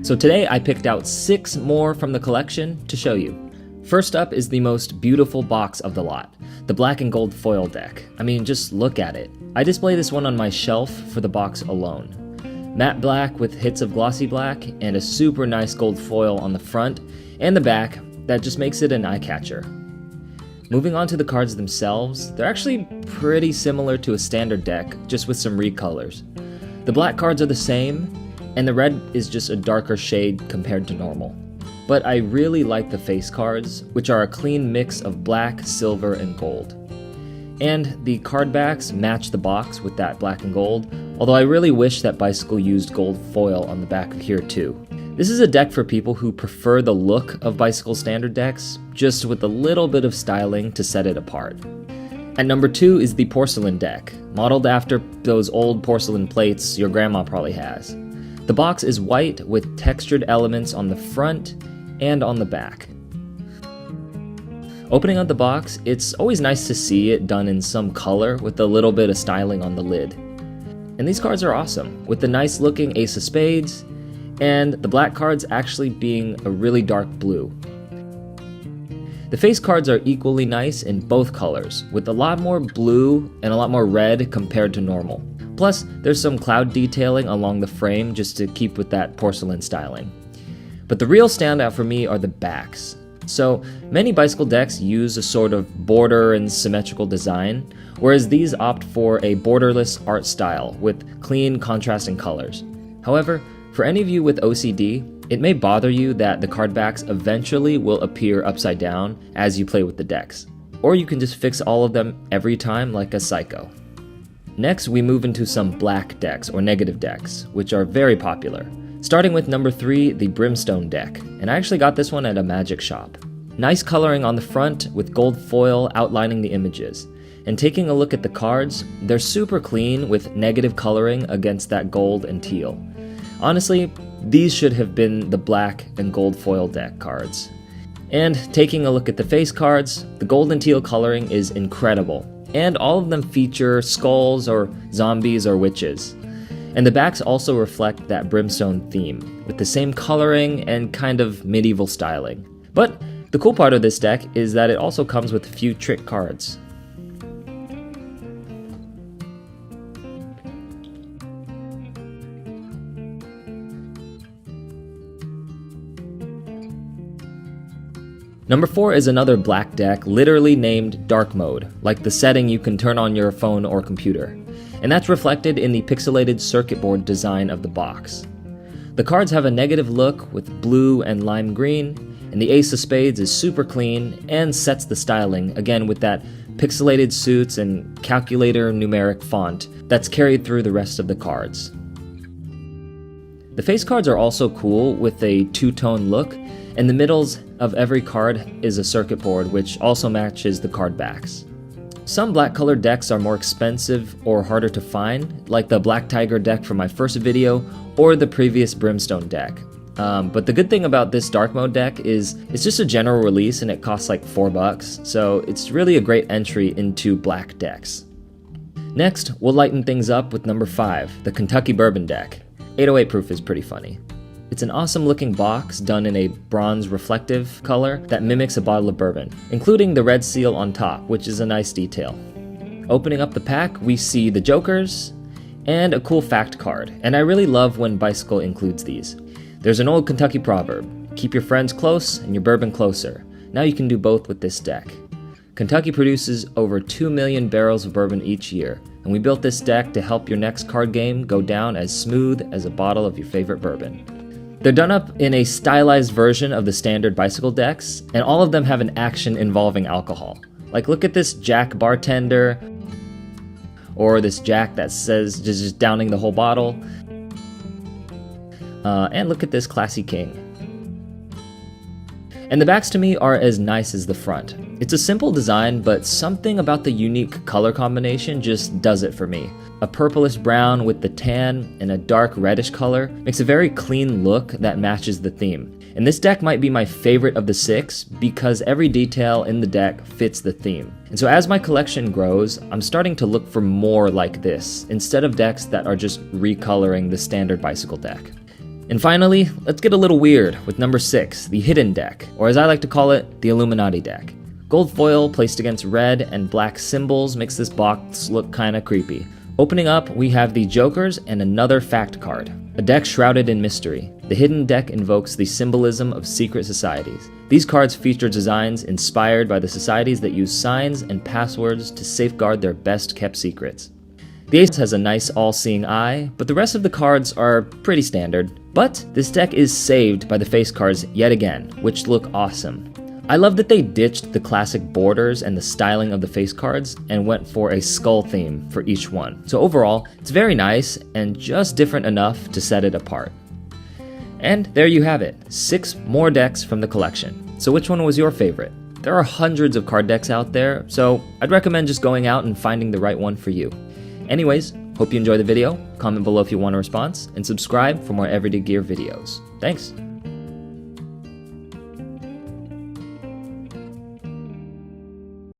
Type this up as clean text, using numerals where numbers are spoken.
So today I picked out 6 more from the collection to show you. First up is the most beautiful box of the lot, the black and gold foil deck. I mean, just look at it. I display this one on my shelf for the box alone. Matte black with hits of glossy black and a super nice gold foil on the front and the back that just makes it an eye catcher. Moving on to the cards themselves, they're actually pretty similar to a standard deck, just with some recolors. The black cards are the same, and the red is just a darker shade compared to normal. But I really like the face cards, which are a clean mix of black, silver, and gold. And the card backs match the box with that black and gold, although I really wish that Bicycle used gold foil on the back here too. This is a deck for people who prefer the look of Bicycle standard decks, just with a little bit of styling to set it apart. At number 2 is the Porcelain deck, modeled after those old porcelain plates your grandma probably has. The box is white with textured elements on the front and on the back. Opening up the box, it's always nice to see it done in some color with a little bit of styling on the lid. And these cards are awesome, with the nice looking ace of spades, and the black cards actually being a really dark blue. The face cards are equally nice in both colors, with a lot more blue and a lot more red compared to normal. Plus, there's some cloud detailing along the frame just to keep with that porcelain styling. But the real standout for me are the backs. So, many Bicycle decks use a sort of border and symmetrical design, whereas these opt for a borderless art style with clean contrasting colors. However, for any of you with OCD, it may bother you that the card backs eventually will appear upside down as you play with the decks. Or you can just fix all of them every time like a psycho. Next, we move into some black decks or negative decks, which are very popular. Starting with number 3, the Brimstone deck, and I actually got this one at a magic shop. Nice coloring on the front with gold foil outlining the images. And taking a look at the cards, they're super clean with negative coloring against that gold and teal. Honestly, these should have been the black and gold foil deck cards. And taking a look at the face cards, the gold and teal coloring is incredible, and all of them feature skulls or zombies or witches. And the backs also reflect that Brimstone theme, with the same coloring and kind of medieval styling. But the cool part of this deck is that it also comes with a few trick cards. Number 4 is another black deck literally named Dark Mode, like the setting you can turn on your phone or computer. And that's reflected in the pixelated circuit board design of the box. The cards have a negative look with blue and lime green, and the ace of spades is super clean and sets the styling, again with that pixelated suits and calculator numeric font that's carried through the rest of the cards. The face cards are also cool with a two-tone look, and the middles of every card is a circuit board which also matches the card backs. Some black colored decks are more expensive or harder to find, like the Black Tiger deck from my first video or the previous Brimstone deck. But the good thing about this Dark Mode deck is it's just a general release and it costs like $4, so it's really a great entry into black decks. Next, we'll lighten things up with number 5, the Kentucky Bourbon deck. 808 proof is pretty funny. It's an awesome looking box done in a bronze reflective color that mimics a bottle of bourbon, including the red seal on top, which is a nice detail. Opening up the pack, we see the jokers and a cool fact card, and I really love when Bicycle includes these. There's an old Kentucky proverb, keep your friends close and your bourbon closer. Now you can do both with this deck. Kentucky produces over 2 million barrels of bourbon each year, and we built this deck to help your next card game go down as smooth as a bottle of your favorite bourbon. They're done up in a stylized version of the standard Bicycle decks, and all of them have an action involving alcohol. Like look at this Jack bartender, or this Jack that says just downing the whole bottle, and look at this classy king. And the backs to me are as nice as the front. It's a simple design, but something about the unique color combination just does it for me. A purplish brown with the tan and a dark reddish color makes a very clean look that matches the theme. And this deck might be my favorite of the 6 because every detail in the deck fits the theme. And so as my collection grows, I'm starting to look for more like this, instead of decks that are just recoloring the standard Bicycle deck. And finally, let's get a little weird with number 6, the hidden deck, or as I like to call it, the Illuminati deck. Gold foil placed against red and black symbols makes this box look kinda creepy. Opening up, we have the Jokers and another fact card, a deck shrouded in mystery. The hidden deck invokes the symbolism of secret societies. These cards feature designs inspired by the societies that use signs and passwords to safeguard their best kept secrets. The ace has a nice all-seeing eye, but the rest of the cards are pretty standard. But this deck is saved by the face cards yet again, which look awesome. I love that they ditched the classic borders and the styling of the face cards and went for a skull theme for each one. So overall, it's very nice and just different enough to set it apart. And there you have it, 6 more decks from the collection. So which one was your favorite? There are hundreds of card decks out there, so I'd recommend just going out and finding the right one for you. Anyways, hope you enjoyed the video, comment below if you want a response, and subscribe for more everyday gear videos. Thanks!